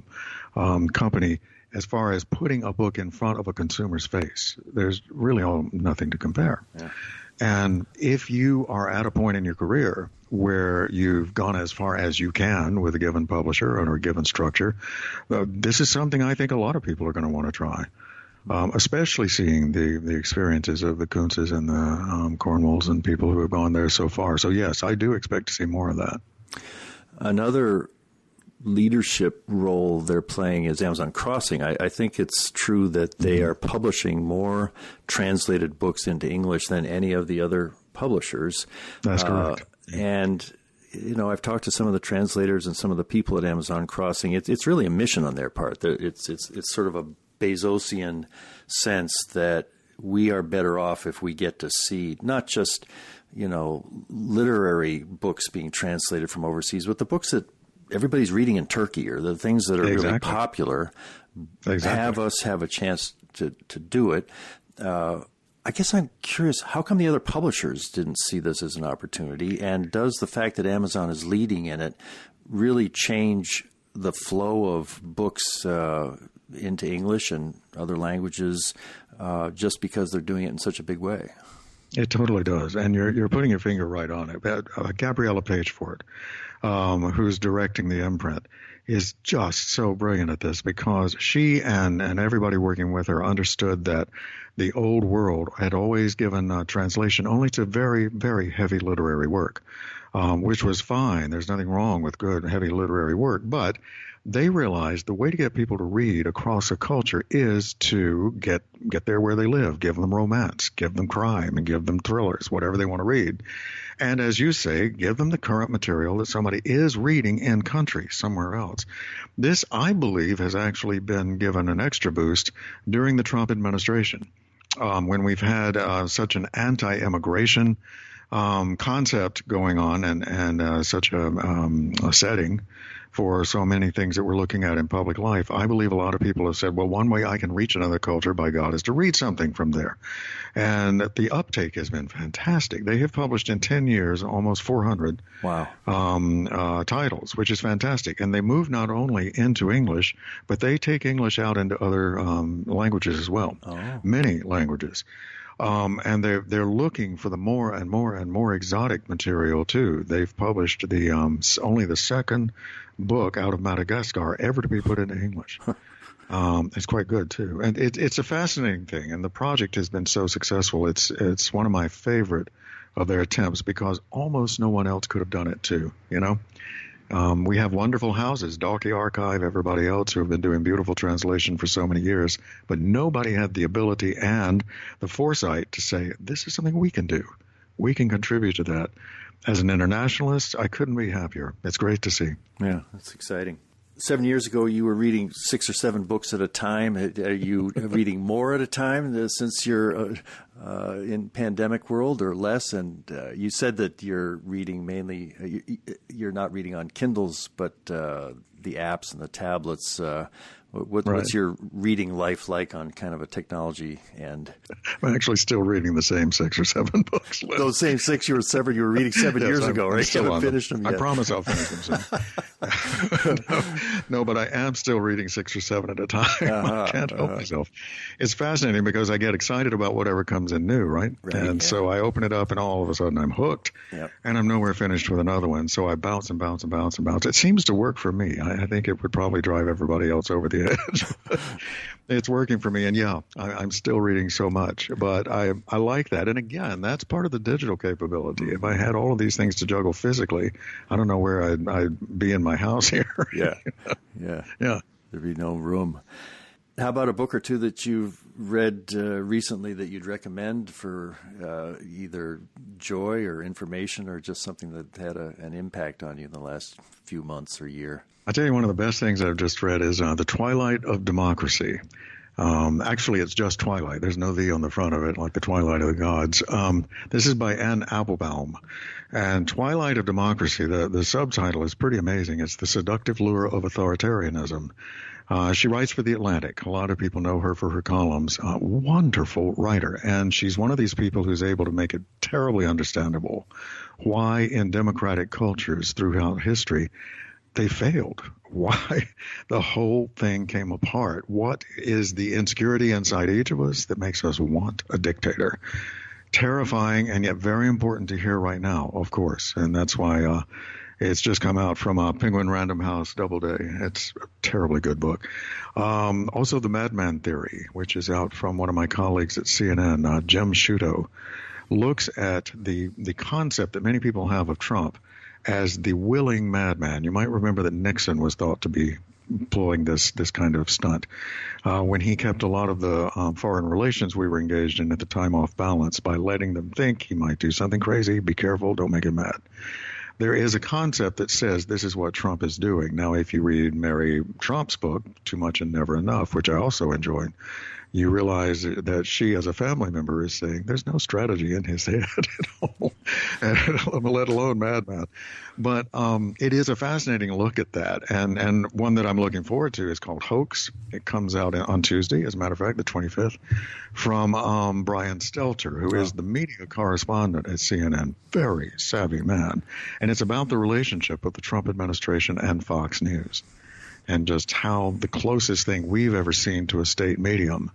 company as far as putting a book in front of a consumer's face. There's really nothing to compare. Yeah. And if you are at a point in your career where you've gone as far as you can with a given publisher or a given structure, this is something I think a lot of people are going to want to try, especially seeing the experiences of the Kuntzes and the Cornwalls and people who have gone there so far. So, yes, I do expect to see more of that. Another leadership role they're playing is Amazon Crossing. I think it's true that they are publishing more translated books into English than any of the other publishers. That's correct. And, I've talked to some of the translators and some of the people at Amazon Crossing. It's really a mission on their part. It's sort of a Bezosian sense that we are better off if we get to see not just, literary books being translated from overseas, but the books that everybody's reading in Turkey, or the things that are really popular, have us have a chance to do it. I guess I'm curious, how come the other publishers didn't see this as an opportunity? And does the fact that Amazon is leading in it really change the flow of books into English and other languages just because they're doing it in such a big way? It totally does. And you're putting your finger right on it. Gabriella Pageford, who's directing the imprint, is just so brilliant at this, because she and everybody working with her understood that the old world had always given translation only to very, very heavy literary work, which was fine. There's nothing wrong with good, heavy literary work. But they realized the way to get people to read across a culture is to get there where they live, give them romance, give them crime, and give them thrillers, whatever they want to read. And as you say, give them the current material that somebody is reading in country somewhere else. This, I believe, has actually been given an extra boost during the Trump administration, when we've had such an anti-immigration concept going on and such a setting for so many things that we're looking at in public life. I believe a lot of people have said, well, one way I can reach another culture, by God, is to read something from there. And the uptake has been fantastic. They have published in 10 years almost 400 titles, which is fantastic. And they move not only into English, but they take English out into other languages as well, many languages. And they're looking for the more and more and more exotic material too. They've published only the second book out of Madagascar ever to be put into English. It's quite good too, and it's a fascinating thing. And the project has been so successful. It's one of my favorite of their attempts, because almost no one else could have done it too. We have wonderful houses, Dalkey Archive, everybody else, who have been doing beautiful translation for so many years, but nobody had the ability and the foresight to say, this is something we can do. We can contribute to that. As an internationalist, I couldn't be happier. It's great to see. Yeah, that's exciting. 7 years ago, you were reading 6 or 7 books at a time. Are you reading more at a time since you're in pandemic world, or less? And you said that you're reading mainly, you're not reading on Kindles, but the apps and the tablets. What's your reading life like on kind of a technology end? I'm actually still reading the same 6 or 7 books. Those same 6 you were reading 7 years ago, right? You haven't finished them yet. I promise I'll finish them soon. No, but I am still reading 6 or 7 at a time. I can't help myself. It's fascinating because I get excited about whatever comes in new, right? And so I open it up and all of a sudden I'm hooked, and I'm nowhere finished with another one. So I bounce and bounce and bounce and bounce. It seems to work for me. I think it would probably drive everybody else over the edge. It's working for me, and I'm still reading so much, but I like that. And again, that's part of the digital capability. If I had all of these things to juggle physically, I don't know where I'd be in my house here. Yeah. There'd be no room. How about a book or two that you've read recently that you'd recommend for either joy or information, or just something that had an impact on you in the last few months or year? I'll tell you, one of the best things I've just read is The Twilight of Democracy. Actually, it's just Twilight. There's no "the" on the front of it, like the Twilight of the Gods. This is by Anne Applebaum. And Twilight of Democracy, the subtitle is pretty amazing. It's the seductive lure of authoritarianism. She writes for The Atlantic. A lot of people know her for her columns. Wonderful writer. And she's one of these people who's able to make it terribly understandable why in democratic cultures throughout history they failed, why the whole thing came apart. What is the insecurity inside each of us that makes us want a dictator? Terrifying and yet very important to hear right now, of course. And that's why it's just come out from Penguin Random House Doubleday. It's a terribly good book. Also, The Madman Theory, which is out from one of my colleagues at CNN, Jim Sciutto, looks at the concept that many people have of Trump as the willing madman. You might remember that Nixon was thought to be employing this kind of stunt when he kept a lot of the foreign relations we were engaged in at the time off balance by letting them think he might do something crazy. Be careful, don't make him mad. There is a concept that says this is what Trump is doing. Now, if you read Mary Trump's book, Too Much and Never Enough, which I also enjoyed, you realize that she, as a family member, is saying there's no strategy in his head at all, let alone madman. But it is a fascinating look at that. And one that I'm looking forward to is called Hoax. It comes out on Tuesday, as a matter of fact, the 25th, from Brian Stelter, who is the media correspondent at CNN. Very savvy man. And it's about the relationship of the Trump administration and Fox News, and just how the closest thing we've ever seen to a state medium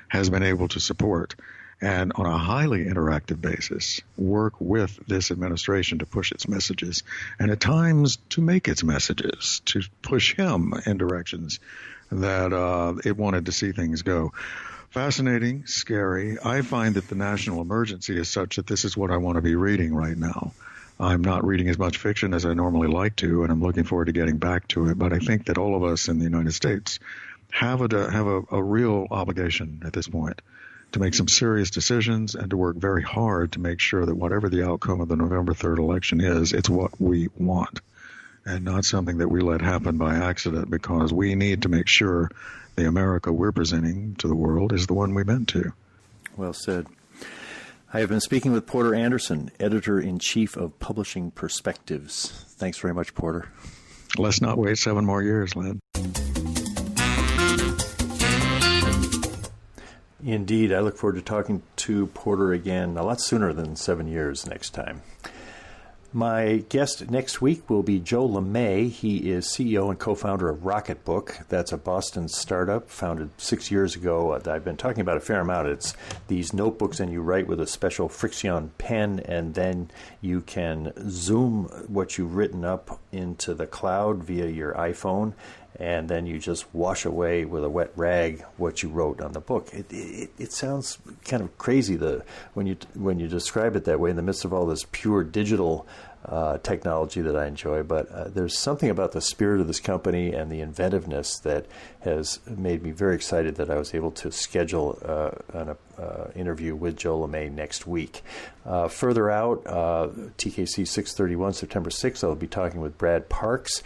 has been able to support and on a highly interactive basis work with this administration to push its messages and at times to make its messages, to push him in directions that it wanted to see things go. Fascinating, scary. I find that the national emergency is such that this is what I want to be reading right now. I'm not reading as much fiction as I normally like to, and I'm looking forward to getting back to it. But I think that all of us in the United States have a real obligation at this point to make some serious decisions and to work very hard to make sure that whatever the outcome of the November 3rd election is, it's what we want and not something that we let happen by accident, because we need to make sure the America we're presenting to the world is the one we meant to. Well said. I have been speaking with Porter Anderson, Editor-in-Chief of Publishing Perspectives. Thanks very much, Porter. Let's not wait 7 more years, Len. Indeed. I look forward to talking to Porter again a lot sooner than 7 years next time. My guest next week will be Joe Lemay. He is CEO and co-founder of Rocketbook. That's a Boston startup founded 6 years ago. I've been talking about a fair amount. It's these notebooks, and you write with a special Friction pen, and then you can zoom what you've written up into the cloud via your iPhone, and then you just wash away with a wet rag what you wrote on the book. It sounds kind of crazy when you describe it that way in the midst of all this pure digital technology that I enjoy, but there's something about the spirit of this company and the inventiveness that has made me very excited that I was able to schedule an interview with Joe Lemay next week. Further out, TKC 631, September 6th, I'll be talking with Brad Parks.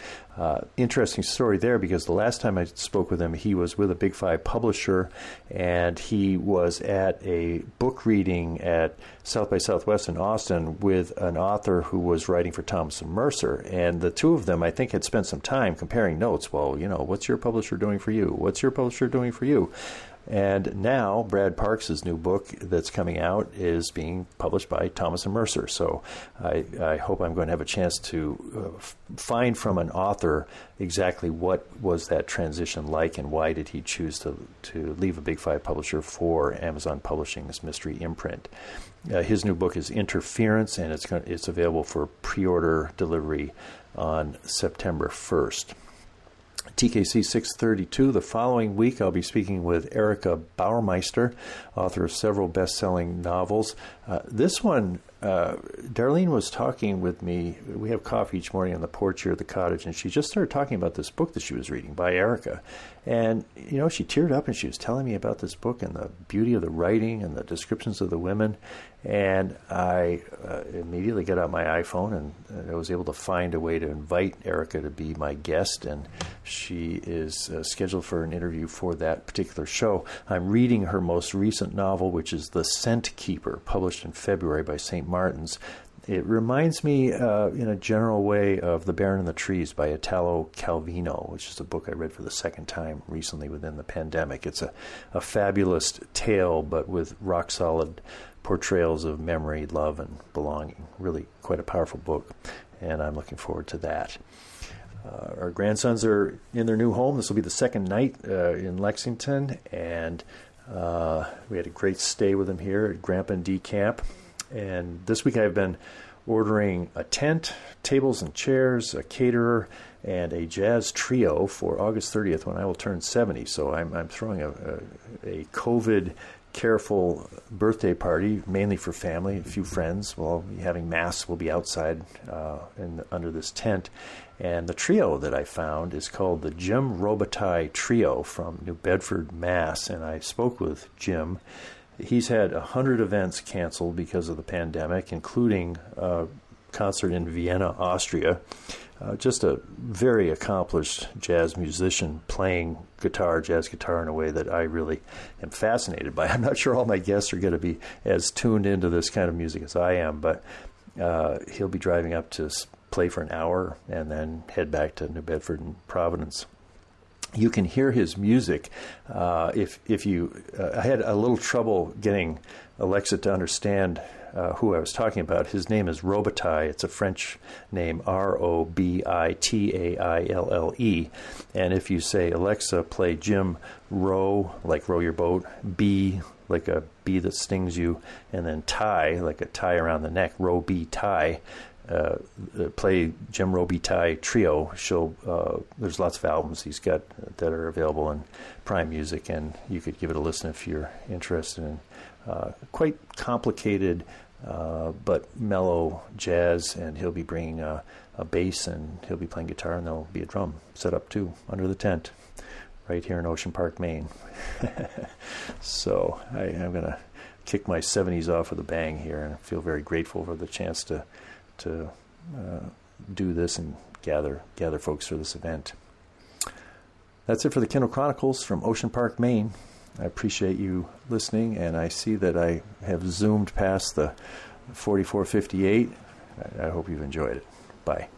Interesting story there, because the last time I spoke with him, he was with a Big Five publisher, and he was at a book reading at South by Southwest in Austin with an author who was writing for Thomas & Mercer. And the two of them, I think, had spent some time comparing notes. Well, what's your publisher doing for you? What's your publisher doing for you? And now Brad Parks' new book that's coming out is being published by Thomas & Mercer. So I hope I'm going to have a chance to find from an author exactly what was that transition like, and why did he choose to leave a Big Five publisher for Amazon Publishing's mystery imprint. His new book is Interference, and it's available for pre-order delivery on September 1st. TKC 632. The following week, I'll be speaking with Erica Bauermeister, author of several best-selling novels. This one Darlene was talking with me. We have coffee each morning on the porch here at the cottage, and she just started talking about this book that she was reading by Erica. And, she teared up and she was telling me about this book and the beauty of the writing and the descriptions of the women. And I immediately got out my iPhone and I was able to find a way to invite Erica to be my guest. And she is scheduled for an interview for that particular show. I'm reading her most recent novel, which is The Scent Keeper, published in February by St. Martin's. It reminds me in a general way of The Baron and the Trees by Italo Calvino, which is a book I read for the second time recently within the pandemic. It's a fabulous tale, but with rock-solid portrayals of memory, love, and belonging. Really quite a powerful book, and I'm looking forward to that. Our grandsons are in their new home. This will be the second night in Lexington, and we had a great stay with them here at Grandpa and D Camp. And this week I've been ordering a tent, tables and chairs, a caterer, and a jazz trio for August 30th when I will turn 70. So I'm throwing a COVID careful birthday party, mainly for family, a few friends. We'll be having mass. We'll be outside under this tent. And the trio that I found is called the Jim Robitaille Trio from New Bedford, Mass. And I spoke with Jim. He's had 100 events canceled because of the pandemic, including a concert in Vienna, Austria. Just a very accomplished jazz musician playing jazz guitar in a way that I really am fascinated by. I'm not sure all my guests are going to be as tuned into this kind of music as I am, but he'll be driving up to play for an hour and then head back to New Bedford and Providence. You can hear his music. If you, I had a little trouble getting Alexa to understand who I was talking about. His name is Robitaille. It's a French name, Robitaille. And if you say, Alexa, play Jim row, like row your boat, bee, like a bee that stings you, and then tie, like a tie around the neck, row, bee, tie, play Jim Robitaille Trio. There's lots of albums he's got that are available in Prime Music, and you could give it a listen if you're interested in quite complicated but mellow jazz. And he'll be bringing a bass, and he'll be playing guitar, and there'll be a drum set up too under the tent right here in Ocean Park, Maine. So I'm going to kick my 70s off with a bang here, and I feel very grateful for the chance to do this and gather folks for this event. That's it for the Kindle Chronicles from Ocean Park, Maine. I appreciate you listening, and I see that I have zoomed past the 44:58. I hope you've enjoyed it. Bye.